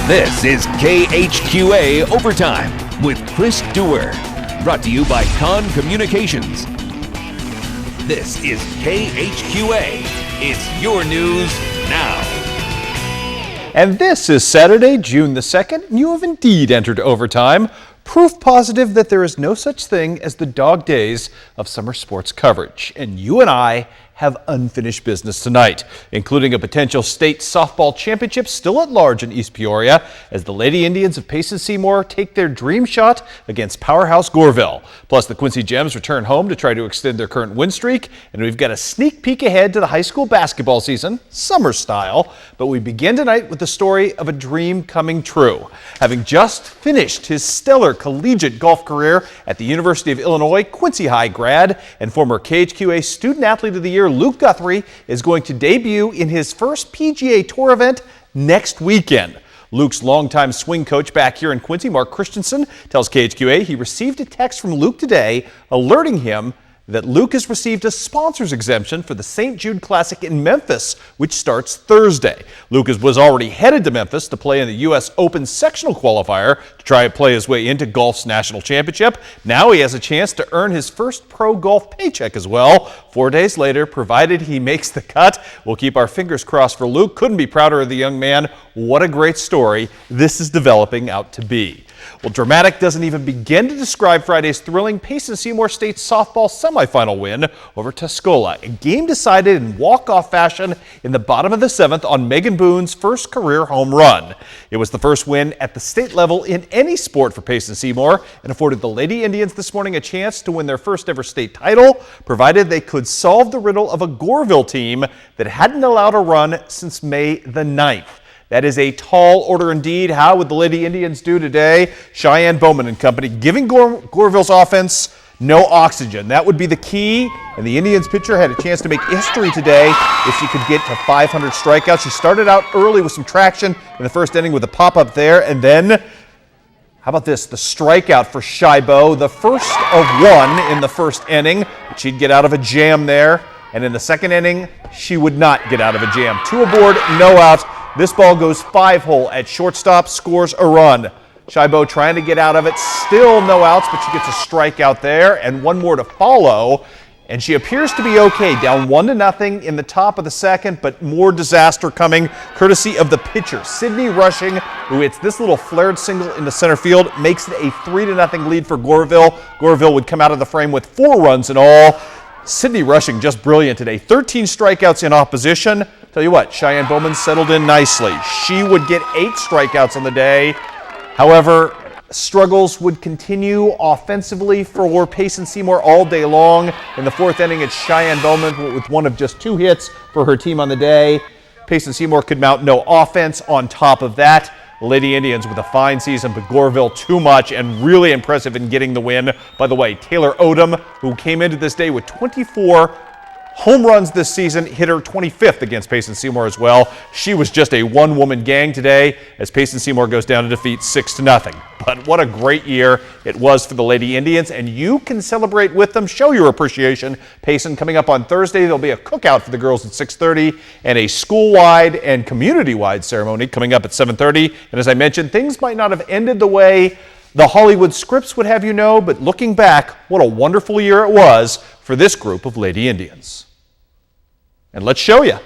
This is KHQA Overtime with Chris Dewar, brought to you by Con Communications. This is KHQA. It's your news now. And this is Saturday, June the 2nd, and you have indeed entered overtime. Proof positive that there is no such thing as the dog days of summer sports coverage. And you and I have unfinished business tonight, including a potential state softball championship still at large in East Peoria as the Lady Indians of Payson Seymour take their dream shot against powerhouse Goreville. Plus, the Quincy Gems return home to try to extend their current win streak, and we've got a sneak peek ahead to the high school basketball season, summer style. But we begin tonight with the story of a dream coming true. Having just finished his stellar collegiate golf career at the University of Illinois, Quincy High grad and former KHQA Student Athlete of the Year Luke Guthrie is going to debut in his first PGA Tour event next weekend. Luke's longtime swing coach back here in Quincy, Mark Christensen, tells KHQA he received a text from Luke today alerting him that Luke has received a sponsor's exemption for the St. Jude Classic in Memphis, which starts Thursday. Luke was already headed to Memphis to play in the U.S. Open sectional qualifier to try and play his way into golf's national championship. Now he has a chance to earn his first pro golf paycheck as well 4 days later, provided he makes the cut. We'll keep our fingers crossed for Luke. Couldn't be prouder of the young man. What a great story this is developing out to be. Well, dramatic doesn't even begin to describe Friday's thrilling Payson Seymour State softball semifinal win over Tuscola, a game decided in walk-off fashion in the bottom of the 7th on Megan Boone's first career home run. It was the first win at the state level in any sport for Payson Seymour and afforded the Lady Indians this morning a chance to win their first ever state title, provided they could solve the riddle of a Goreville team that hadn't allowed a run since May the 9th. That is a tall order indeed. How would the Lady Indians do today? Cheyenne Bowman and company giving Goreville's offense no oxygen. That would be the key, and the Indians pitcher had a chance to make history today if she could get to 500 strikeouts. She started out early with some traction in the first inning with a pop-up there, and then, how about this, the strikeout for Shibo, the first of one in the first inning. She'd get out of a jam there, and in the second inning, she would not get out of a jam. 2 aboard, no outs. This ball goes 5-hole at shortstop, scores a run. Shibo trying to get out of it, still no outs, but she gets a strikeout there, and one more to follow. And she appears to be okay, down 1-0 in the top of the second, but more disaster coming courtesy of the pitcher, Sydney Rushing, who hits this little flared single into center field, makes it a 3-0 lead for Goreville. Goreville would come out of the frame with 4 runs in all. Sydney Rushing just brilliant today. 13 strikeouts in opposition. Tell you what, Cheyenne Bowman settled in nicely. She would get 8 strikeouts on the day. However, struggles would continue offensively for Payson Seymour all day long. In the 4th inning, it's Cheyenne Bowman with one of just 2 hits for her team on the day. Payson Seymour could mount no offense on top of that. Lady Indians with a fine season, but Goreville too much and really impressive in getting the win. By the way, Taylor Odom, who came into this day with 24 home runs this season, hit her 25th against Payson Seymour as well. She was just a one-woman gang today as Payson Seymour goes down to defeat 6-0. But what a great year it was for the Lady Indians, and you can celebrate with them, show your appreciation. Payson coming up on Thursday. There'll be a cookout for the girls at 6:30 and a school-wide and community-wide ceremony coming up at 7:30. And as I mentioned, things might not have ended the way the Hollywood scripts would have you know, but looking back, what a wonderful year it was for this group of Lady Indians. And let's show you.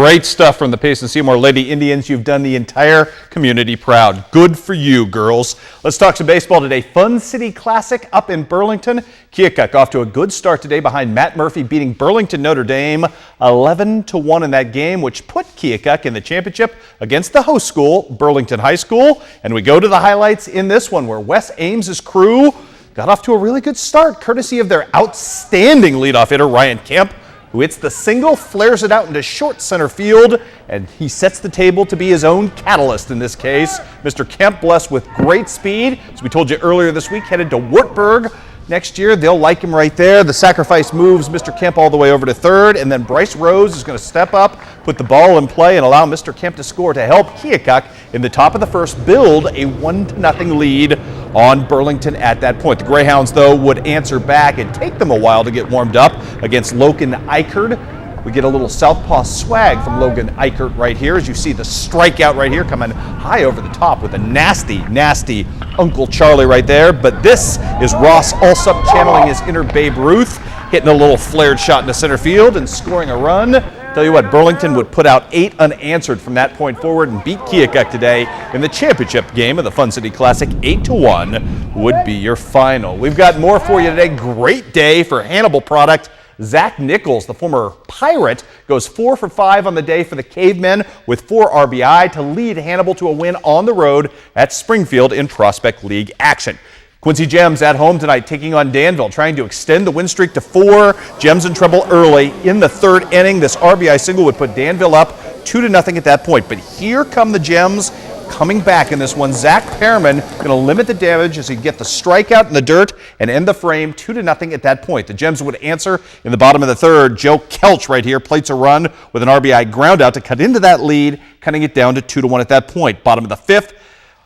Great stuff from the Payson Seymour Lady Indians. You've done the entire community proud. Good for you, girls. Let's talk some baseball today. Fun City Classic up in Burlington. Keokuk off to a good start today behind Matt Murphy beating Burlington Notre Dame 11-1 in that game, which put Keokuk in the championship against the host school, Burlington High School. And we go to the highlights in this one where Wes Ames's crew got off to a really good start, courtesy of their outstanding leadoff hitter, Ryan Kemp, who hits the single, flares it out into short center field, and he sets the table to be his own catalyst in this case. Mr. Kemp, blessed with great speed, as we told you earlier this week, headed to Wartburg next year. They'll like him right there. The sacrifice moves Mr. Kemp all the way over to third, and then Bryce Rose is going to step up, put the ball in play, and allow Mr. Kemp to score to help Keokuk in the top of the first build a 1-0 lead on Burlington at that point. The Greyhounds, though, would answer back and take them a while to get warmed up against Logan Eichert. We get a little southpaw swag from Logan Eichert right here as you see the strikeout right here coming high over the top with a nasty, nasty Uncle Charlie right there. But this is Ross Alsop channeling his inner Babe Ruth, hitting a little flared shot into center field and scoring a run. Tell you what, Burlington would put out 8 unanswered from that point forward and beat Keokuk today in the championship game of the Fun City Classic. 8-1 would be your final. We've got more for you today. Great day for Hannibal product. Zach Nichols, the former Pirate, goes 4 for 5 on the day for the Cavemen with 4 RBI to lead Hannibal to a win on the road at Springfield in Prospect League action. Quincy Gems at home tonight taking on Danville, trying to extend the win streak to 4. Gems in trouble early in the third inning. This RBI single would put Danville up 2-0 at that point. But here come the Gems coming back in this one. Zach Perriman going to limit the damage as he get the strikeout in the dirt and end the frame 2-0 at that point. The Gems would answer in the bottom of the third. Joe Kelch right here plates a run with an RBI ground out to cut into that lead, cutting it down to 2-1 at that point. Bottom of the fifth.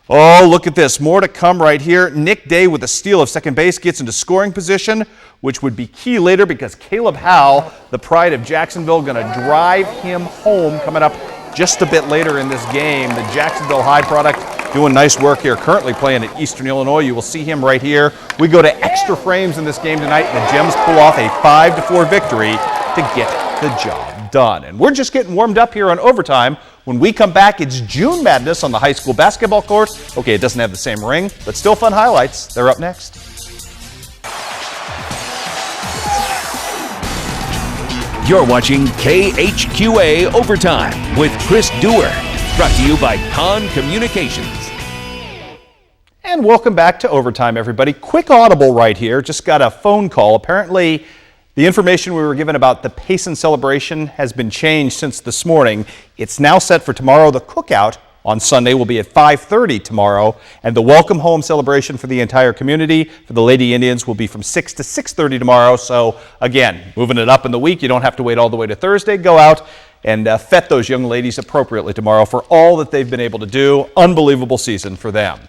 Oh, look at this. More to come right here. Nick Day with a steal of second base gets into scoring position, which would be key later because Caleb Howe, the pride of Jacksonville, going to drive him home coming up just a bit later in this game. The Jacksonville High product doing nice work here, currently playing at Eastern Illinois. You will see him right here. We go to extra frames in this game tonight, and the Gems pull off a 5-4 victory to get the job done. And we're just getting warmed up here on Overtime. When we come back, it's June Madness on the high school basketball court. Okay, it doesn't have the same ring, but still fun highlights. They're up next. You're watching KHQA Overtime with Chris Dewar, brought to you by Con Communications. And welcome back to Overtime, everybody. Quick audible right here. Just got a phone call. Apparently, the information we were given about the Payson celebration has been changed since this morning. It's now set for tomorrow. The cookout on Sunday will be at 5:30 tomorrow, and the welcome home celebration for the entire community for the Lady Indians will be from 6 to 6:30 tomorrow. So again, moving it up in the week. You don't have to wait all the way to Thursday. Go out and fet those young ladies appropriately tomorrow for all that they've been able to do. Unbelievable season for them.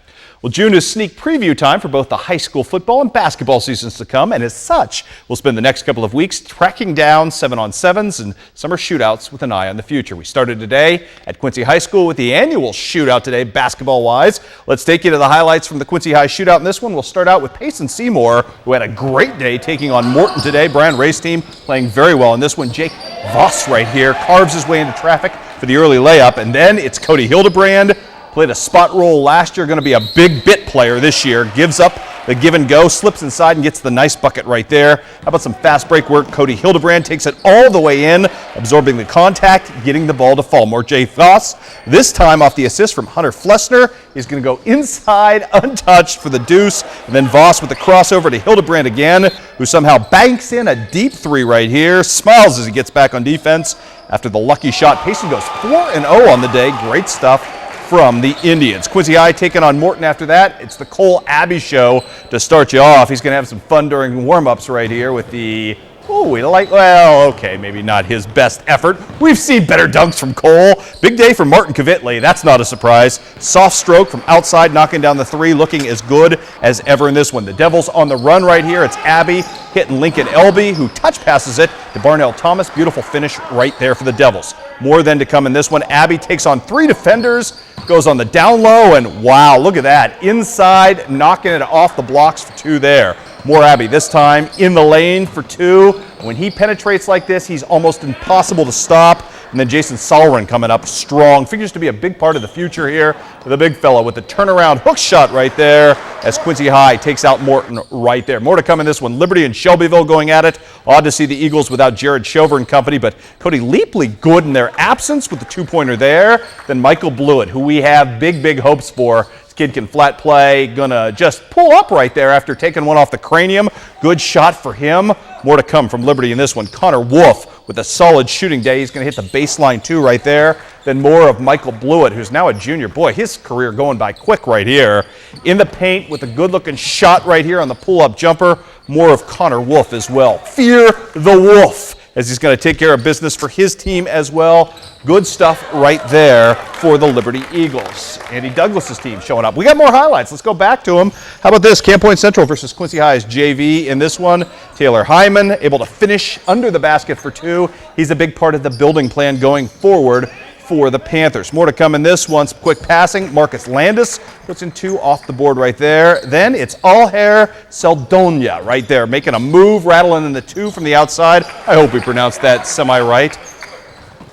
Well, June is sneak preview time for both the high school football and basketball seasons to come, and as such, we'll spend the next couple of weeks tracking down 7-on-7s and summer shootouts with an eye on the future. We started today at Quincy High School with the annual shootout today, basketball-wise. Let's take you to the highlights from the Quincy High shootout in this one. We'll start out with Payson Seymour, who had a great day taking on Morton today. Brand race team playing very well in this one. Jake Voss right here carves his way into traffic for the early layup, and then it's Cody Hildebrand. Played a spot role last year, going to be a big bit player this year. Gives up the give and go, slips inside and gets the nice bucket right there. How about some fast break work? Cody Hildebrand takes it all the way in, absorbing the contact, getting the ball to fall. More Jay Voss, this time off the assist from Hunter Flessner. He's going to go inside, untouched for the deuce. And then Voss with the crossover to Hildebrand again, who somehow banks in a deep three right here. Smiles as he gets back on defense after the lucky shot. Payson goes 4-0 on the day. Great stuff from the Indians. Quincy High taking on Morton after that. It's the Cole Abbey show to start you off. He's going to have some fun during warm-ups right here with the, maybe not his best effort. We've seen better dunks from Cole. Big day for Martin Kvitley. That's not a surprise. Soft stroke from outside, knocking down the three, looking as good as ever in this one. The Devils on the run right here. It's Abbey hitting Lincoln Elby, who touch passes it to Barnell Thomas. Beautiful finish right there for the Devils. More then to come in this one. Abbey takes on 3 defenders, goes on the down low, and wow, look at that. Inside, knocking it off the blocks for 2 there. More Abbey, this time in the lane for 2. When he penetrates like this, he's almost impossible to stop. And then Jason Solren coming up strong. Figures to be a big part of the future here. The big fella with the turnaround hook shot right there as Quincy High takes out Morton right there. More to come in this one. Liberty and Shelbyville going at it. Odd to see the Eagles without Jared Shover and company, but Cody Leapley good in their absence with the two-pointer there. Then Michael Blewett, who we have big hopes for. This kid can flat play, gonna just pull up right there after taking one off the cranium. Good shot for him. More to come from Liberty in this one. Connor Wolf with a solid shooting day. He's gonna hit the baseline too right there. Then more of Michael Blewett, who's now a junior. Boy, his career going by quick right here. In the paint with a good-looking shot right here on the pull-up jumper. More of Connor Wolf as well. Fear the Wolf, as he's going to take care of business for his team as well. Good stuff right there for the Liberty Eagles. Andy Douglas's team showing up. We got more highlights. Let's go back to them. How about this? Camp Point Central versus Quincy High's JV in this one. Taylor Hyman able to finish under the basket for two. He's a big part of the building plan going forward for the Panthers. More to come in this one. Some quick passing. Marcus Landis puts in two off the board right there. Then it's Alhair Seldonia right there, making a move, rattling in the two from the outside. I hope we pronounced that semi-right.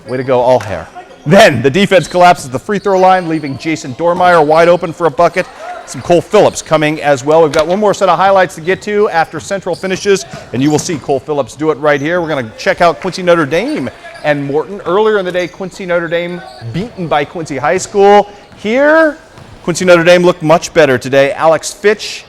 Way to go, Alhair. Then the defense collapses the free throw line, leaving Jason Dormeyer wide open for a bucket. Some Cole Phillips coming as well. We've got one more set of highlights to get to after Central finishes, and you will see Cole Phillips do it right here. We're going to check out Quincy Notre Dame and Morton. Earlier in the day, Quincy Notre Dame beaten by Quincy High School. Here, Quincy Notre Dame looked much better today. Alex Fitch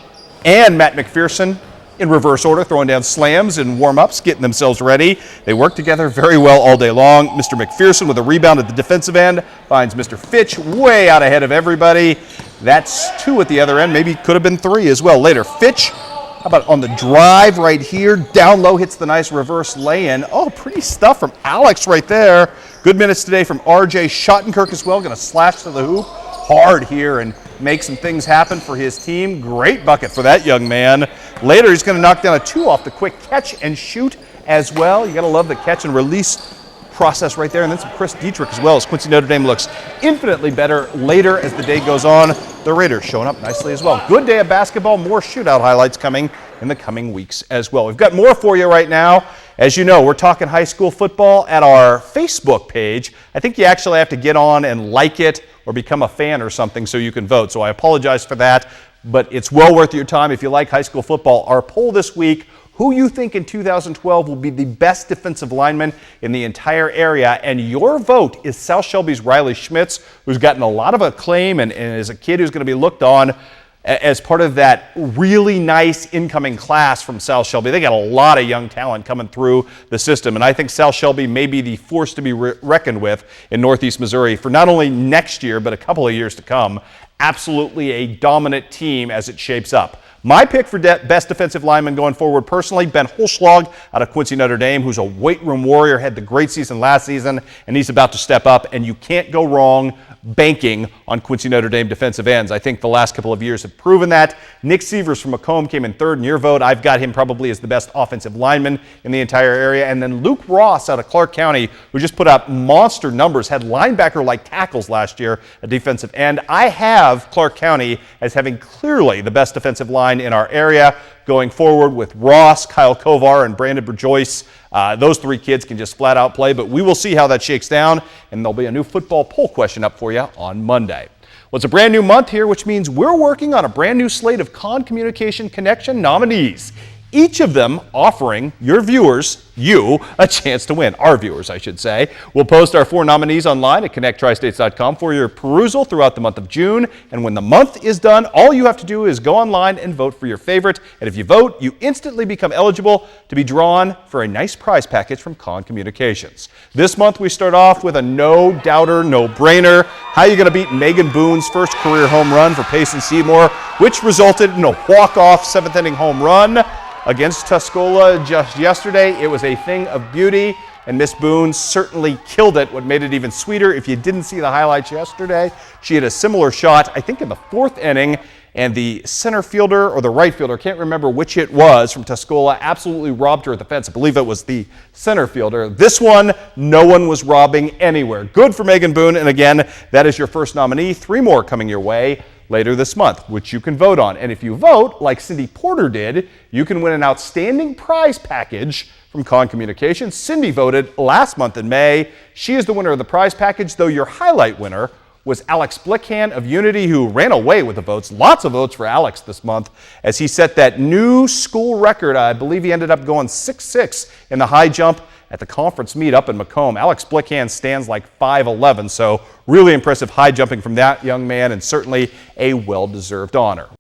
and Matt McPherson in reverse order, throwing down slams and warm-ups, getting themselves ready. They work together very well all day long. Mr. McPherson with a rebound at the defensive end finds Mr. Fitch way out ahead of everybody. That's two at the other end. Maybe could have been three as well later. Fitch, how about on the drive right here? Down low, hits the nice reverse lay-in. Oh, pretty stuff from Alex right there. Good minutes today from R.J. Schottenkirk as well. Going to slash to the hoop hard here and make some things happen for his team. Great bucket for that young man. Later, he's going to knock down a two off the quick catch and shoot as well. You got to love the catch and release process right there. And then some Chris Dietrich as well, as Quincy Notre Dame looks infinitely better later as the day goes on. The Raiders showing up nicely as well. Good day of basketball. More shootout highlights coming in the coming weeks as well. We've got more for you right now. As you know, we're talking high school football at our Facebook page. I think you actually have to get on and like it or become a fan or something so you can vote. So I apologize for that, but it's well worth your time if you like high school football. Our poll this week: who you think in 2012 will be the best defensive lineman in the entire area? And your vote is South Shelby's Riley Schmitz, who's gotten a lot of acclaim and is a kid who's going to be looked on as part of that really nice incoming class from South Shelby. They got a lot of young talent coming through the system, and I think South Shelby may be the force to be reckoned with in Northeast Missouri for not only next year, but a couple of years to come. Absolutely a dominant team as it shapes up. My pick for best defensive lineman going forward, personally, Ben Holschlag out of Quincy Notre Dame, who's a weight room warrior, had the great season last season, and he's about to step up, and you can't go wrong banking on Quincy Notre Dame defensive ends. I think the last couple of years have proven that. Nick Sievers from Macomb came in third in your vote. I've got him probably as the best offensive lineman in the entire area. And then Luke Ross out of Clark County, who just put up monster numbers, had linebacker-like tackles last year at defensive end. I have Clark County as having clearly the best defensive line in our area going forward with Ross, Kyle Kovar, and Brandon Burjoyce. Those three kids can just flat out play, but we will see how that shakes down, and there'll be a new football poll question up for you on Monday. Well, it's a brand new month here, which means we're working on a brand new slate of Con Communication Connection nominees, each of them offering your viewers, you, a chance to win. Our viewers, I should say. We'll post our 4 nominees online at connecttristates.com for your perusal throughout the month of June. And when the month is done, all you have to do is go online and vote for your favorite. And if you vote, you instantly become eligible to be drawn for a nice prize package from Con Communications. This month, we start off with a no-doubter, no-brainer. How are you going to beat Megan Boone's first career home run for Payson Seymour, which resulted in a walk-off 7th-inning home run against Tuscola just yesterday? It was a thing of beauty, and Miss Boone certainly killed it. What made it even sweeter, if you didn't see the highlights yesterday, she had a similar shot, I think in the 4th inning, and the center fielder or the right fielder, can't remember which it was, from Tuscola, absolutely robbed her at the fence. I believe it was the center fielder. This one, no one was robbing anywhere. Good for Megan Boone, and again, that is your first nominee. 3 more coming your way. later this month, which you can vote on. And if you vote, like Cindy Porter did, you can win an outstanding prize package from Con Communications. Cindy voted last month in May. She is the winner of the prize package, though your highlight winner was Alex Blickhand of Unity, who ran away with the votes. Lots of votes for Alex this month as he set that new school record. I believe he ended up going 6'6" in the high jump at the conference meet up in Macomb. Alex Blickhand stands like 5'11", so really impressive high jumping from that young man, and certainly a well-deserved honor.